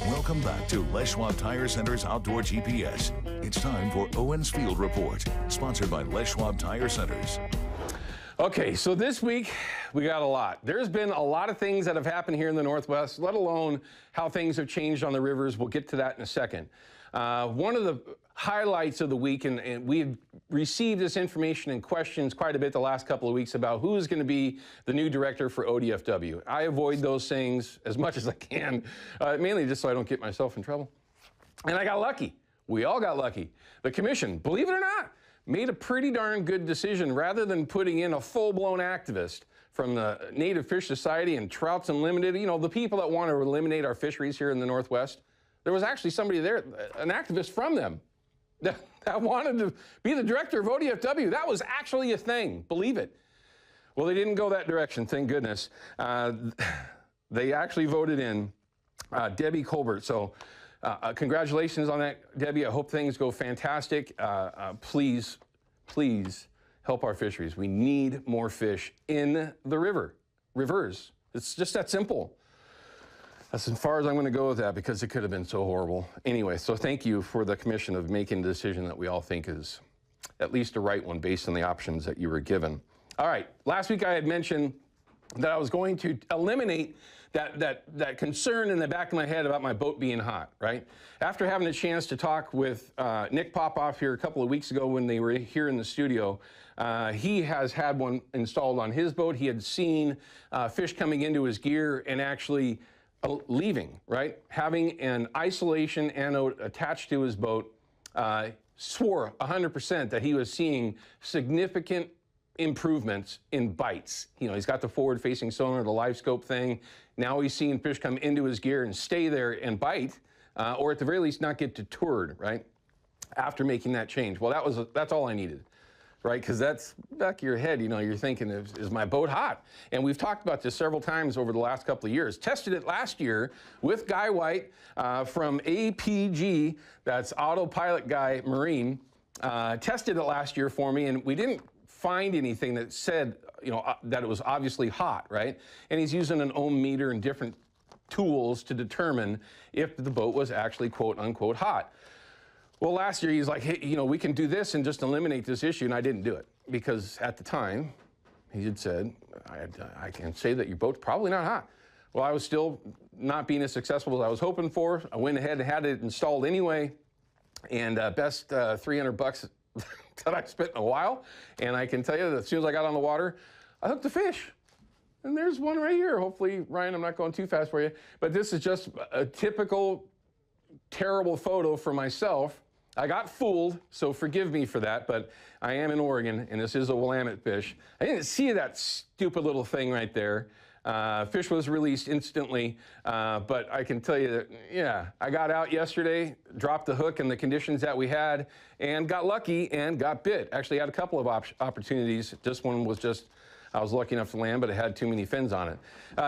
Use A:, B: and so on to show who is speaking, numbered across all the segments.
A: Welcome back to Les Schwab Tire Center's Outdoor GPS. It's time for Owin's Field Report, sponsored by Les Schwab Tire Centers.
B: Okay, so this week we got a lot. There's been a lot of things that have happened here in the Northwest, let alone how things have changed on the rivers. We'll get to that in a second. One of the highlights of the week, and we've received this information and questions quite a bit the last couple of weeks about who is going to be the new director for ODFW. I avoid those things as much as I can, mainly just so I don't get myself in trouble. And I got lucky. We all got lucky. The commission, believe it or not, made a pretty darn good decision. Rather than putting in a full-blown activist from the Native Fish Society and Trouts Unlimited, you know, the people that want to eliminate our fisheries here in the Northwest, there was actually somebody there, an activist from them, that wanted to be the director of ODFW. That was actually a thing, believe it. Well, they didn't go that direction, thank goodness. They actually voted in Debbie Colbert. So congratulations on that, Debbie. I hope things go fantastic. Please help our fisheries. We need more fish in the rivers. It's just that simple. That's as far as I'm going to go with that because it could have been so horrible. Anyway, so thank you for the commission of making a decision that we all think is at least the right one based on the options that you were given. All right, last week I had mentioned that I was going to eliminate that concern in the back of my head about my boat being hot, right? After having a chance to talk with Nick Popoff here a couple of weeks ago when they were here in the studio, he has had one installed on his boat. He had seen fish coming into his gear and actually leaving, right? Having an isolation anode attached to his boat, swore 100% that he was seeing significant improvements in bites. You know, he's got the forward-facing sonar, the live scope thing. Now he's seeing fish come into his gear and stay there and bite, or at the very least not get detoured, right? After making that change. Well, that's all I needed, right? Because that's back of your head, you know, you're thinking, is my boat hot? And we've talked about this several times over the last couple of years. Tested it last year with Guy White from APG, that's Autopilot Guy Marine. Tested it last year for me, and we didn't find anything that said, you know, that it was obviously hot, right? And he's using an ohm meter and different tools to determine if the boat was actually quote unquote hot. Well, last year he's like, hey, you know, we can do this and just eliminate this issue, and I didn't do it because at the time he had said, I can say that your boat's probably not hot. Well, I was still not being as successful as I was hoping for. I went ahead and had it installed anyway, and best $300 that I've spent in a while. And I can tell you that as soon as I got on the water, I hooked a fish. And there's one right here. Hopefully, Ryan, I'm not going too fast for you. But this is just a typical terrible photo for myself. I got fooled, so forgive me for that, but I am in Oregon, and this is a Willamette fish. I didn't see that stupid little thing right there. Fish was released instantly, but I can tell you that, yeah, I got out yesterday, dropped the hook in the conditions that we had, and got lucky and got bit. Actually, had a couple of opportunities. This one was just, I was lucky enough to land, but it had too many fins on it.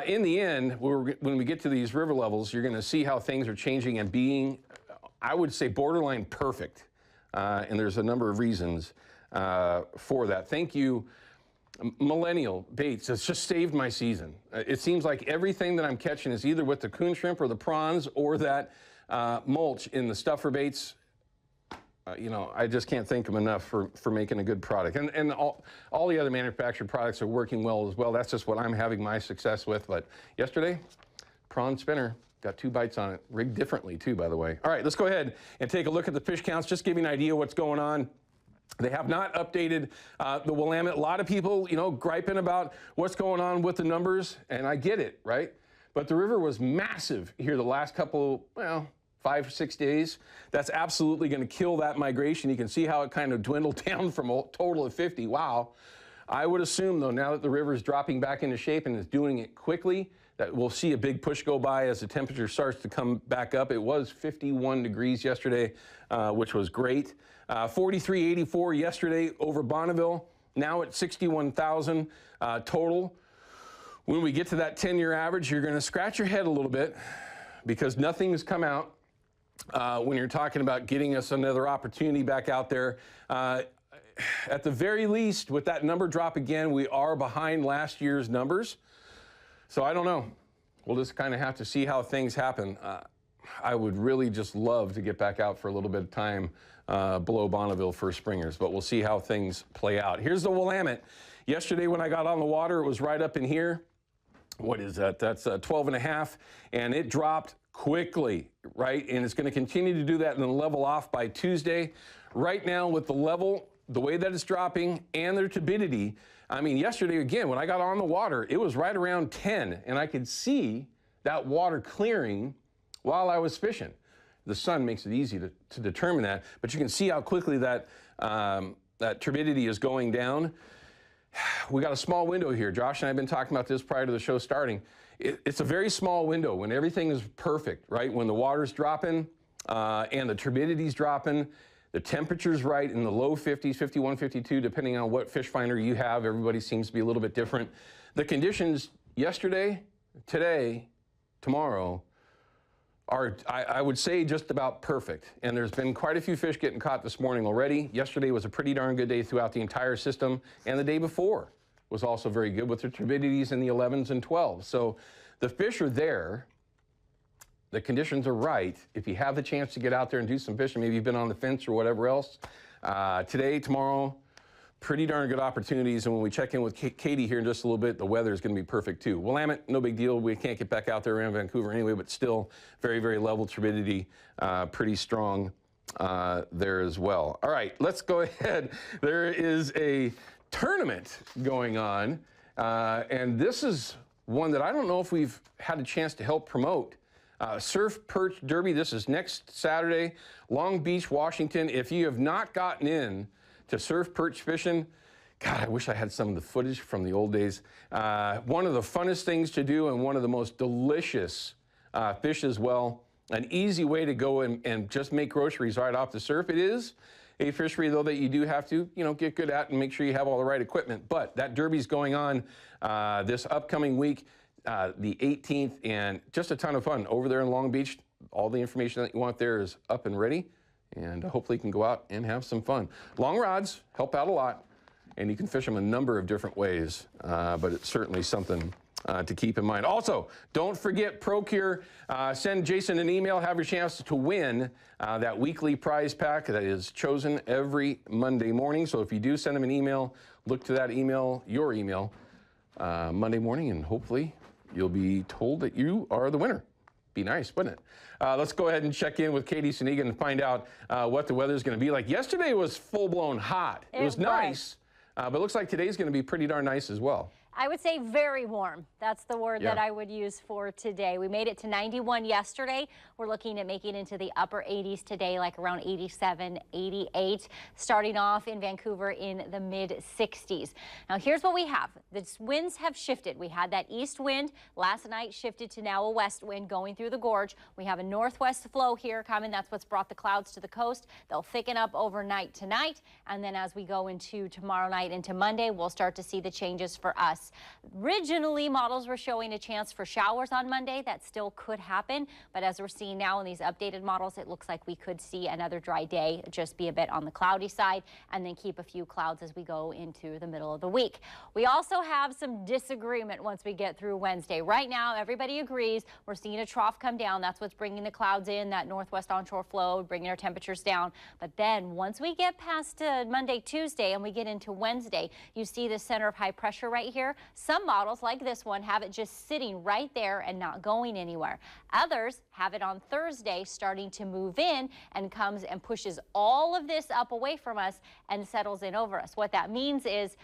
B: In the end, when we get to these river levels, you're going to see how things are changing and being, I would say, borderline perfect. And there's a number of reasons for that. Thank you, Millennial Baits. It's just saved my season. It seems like everything that I'm catching is either with the coon shrimp or the prawns or that mulch in the stuffer baits. You know, I just can't thank them enough for making a good product. And all the other manufactured products are working well as well. That's just what I'm having my success with. But yesterday, prawn spinner. Got 2 bites on it, rigged differently too, by the way. All right, let's go ahead and take a look at the fish counts, just give you an idea what's going on. They have not updated the Willamette. A lot of people, you know, griping about what's going on with the numbers, and I get it, right? But the river was massive here the last couple, well, 5 or 6 days. That's absolutely going to kill that migration. You can see how it kind of dwindled down from a total of 50. Wow. I would assume, though, now that the river is dropping back into shape and is doing it quickly, that we'll see a big push go by as the temperature starts to come back up. It was 51 degrees yesterday, which was great. 43.84 yesterday over Bonneville. Now at 61,000 total. When we get to that 10-year average, you're going to scratch your head a little bit because nothing's come out when you're talking about getting us another opportunity back out there. At the very least, with that number drop again, we are behind last year's numbers. So I don't know. We'll just kind of have to see how things happen. I would really just love to get back out for a little bit of time below Bonneville for springers, but we'll see how things play out. Here's the Willamette. Yesterday when I got on the water, it was right up in here. What is that? That's 12.5, and it dropped quickly, right? And it's going to continue to do that and then level off by Tuesday. Right now with the level, the way that it's dropping and the turbidity, I mean, yesterday again, when I got on the water, it was right around 10, and I could see that water clearing while I was fishing. The sun makes it easy to determine that, but you can see how quickly that, that turbidity is going down. We got a small window here. Josh and I have been talking about this prior to the show starting. It's a very small window when everything is perfect, right? When the water's dropping and the turbidity's dropping, the temperature's right in the low 50s, 51, 52, depending on what fish finder you have. Everybody seems to be a little bit different. The conditions yesterday, today, tomorrow are, I would say, just about perfect. And there's been quite a few fish getting caught this morning already. Yesterday was a pretty darn good day throughout the entire system. And the day before was also very good with the turbidities in the 11s and 12s. So the fish are there. The conditions are right. If you have the chance to get out there and do some fishing, maybe you've been on the fence or whatever else, today, tomorrow, pretty darn good opportunities. And when we check in with Katie here in just a little bit, the weather is going to be perfect too. Willamette, no big deal. We can't get back out there around Vancouver anyway, but still very, very level turbidity, pretty strong there as well. All right, let's go ahead. There is a tournament going on, and this is one that I don't know if we've had a chance to help promote. Surf Perch Derby. This is next Saturday, Long Beach, Washington. If you have not gotten in to surf perch fishing, God, I wish I had some of the footage from the old days. One of the funnest things to do and one of the most delicious fish as well. An easy way to go and just make groceries right off the surf. It is a fishery, though, that you do have to, get good at and make sure you have all the right equipment. But that derby's going on this upcoming week. The 18th, and just a ton of fun over there in Long Beach. All the information that you want there is up and ready, and hopefully you can go out and have some fun. Long rods help out a lot, and you can fish them a number of different ways, but it's certainly something to keep in mind. Also, don't forget Procure. Send Jason an email, have your chance to win that weekly prize pack that is chosen every Monday morning. So if you do send him an email, look to that email, your email, Monday morning, and hopefully you'll be told that you are the winner. Be nice, wouldn't it? Let's go ahead and check in with Katie Suniga and find out what the weather's going to be like. Yesterday was full-blown hot. It was nice, but it looks like today's going to be pretty darn nice as well.
C: I would say very warm. That's the word that I would use for today. We made it to 91 yesterday. We're looking at making it into the upper 80s today, like around 87, 88. Starting off in Vancouver in the mid 60s. Now here's what we have. The winds have shifted. We had that east wind last night, shifted to now a west wind going through the gorge. We have a northwest flow here coming. That's what's brought the clouds to the coast. They'll thicken up overnight tonight. And then as we go into tomorrow night into Monday, we'll start to see the changes for us. Originally, models were showing a chance for showers on Monday. That still could happen, but as we're seeing now in these updated models, it looks like we could see another dry day, just be a bit on the cloudy side, and then keep a few clouds as we go into the middle of the week. We also have some disagreement once we get through Wednesday. Right now, everybody agrees we're seeing a trough come down. That's what's bringing the clouds in, that northwest onshore flow, bringing our temperatures down. But then once we get past Monday, Tuesday, and we get into Wednesday, you see the center of high pressure right here. Some models, like this one, have it just sitting right there and not going anywhere. Others have it on Thursday starting to move in and comes and pushes all of this up away from us and settles in over us. What that means is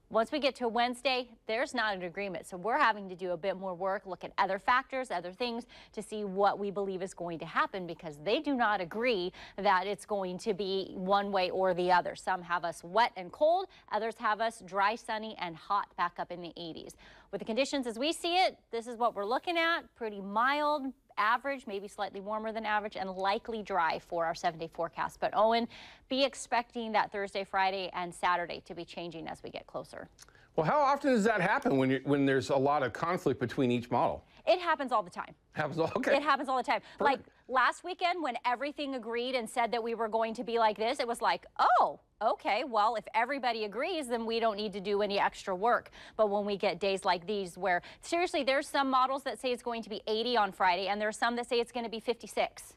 C: once we get to Wednesday, there's not an agreement. So we're having to do a bit more work, look at other factors, other things to see what we believe is going to happen, because they do not agree that it's going to be one way or the other. Some have us wet and cold, others have us dry, sunny, and hot back up in the 80s. With the conditions as we see it, this is what we're looking at. Pretty mild, average, maybe slightly warmer than average, and likely dry for our 7-day forecast. But Owen, be expecting that Thursday, Friday, and Saturday to be changing as we get closer.
B: Well, how often does that happen when there's a lot of conflict between each model?
C: It happens all the time.
B: Okay.
C: It happens all the time.
B: Perfect.
C: Like last weekend when everything agreed and said that we were going to be like this, it was like, oh, okay, well, if everybody agrees, then we don't need to do any extra work. But when we get days like these where, seriously, there's some models that say it's going to be 80 on Friday, and there's some that say it's going to be 56.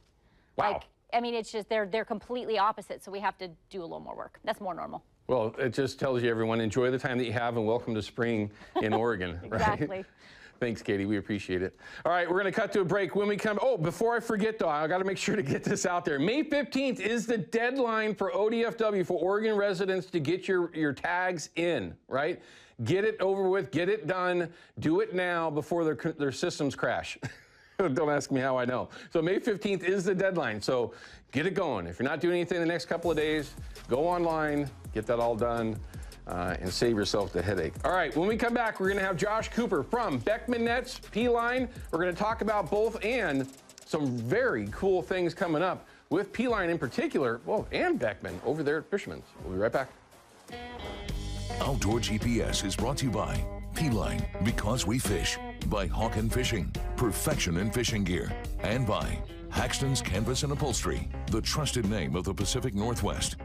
B: Wow.
C: Like, I mean, it's just, they're completely opposite, so we have to do a little more work. That's more normal.
B: Well, it just tells you, everyone, enjoy the time that you have and welcome to spring in Oregon.
C: Exactly.
B: Right? Thanks, Katie. We appreciate it. All right, we're going to cut to a break. When we come, before I forget, though, I got to make sure to get this out there. May 15th is the deadline for ODFW, for Oregon residents, to get your tags in, right? Get it over with, get it done, do it now before their systems crash. Don't ask me how I know. So May 15th is the deadline, so get it going. If you're not doing anything the next couple of days, go online, get that all done. And save yourself the headache. All right, when we come back, we're going to have Josh Cooper from Beckman Nets, P-Line. We're going to talk about both and some very cool things coming up with P-Line in particular, well, and Beckman over there at Fisherman's. We'll be right back.
A: Outdoor GPS is brought to you by P-Line, because we fish, by Hawken Fishing, perfection in fishing gear, and by Haxton's Canvas and Upholstery, the trusted name of the Pacific Northwest.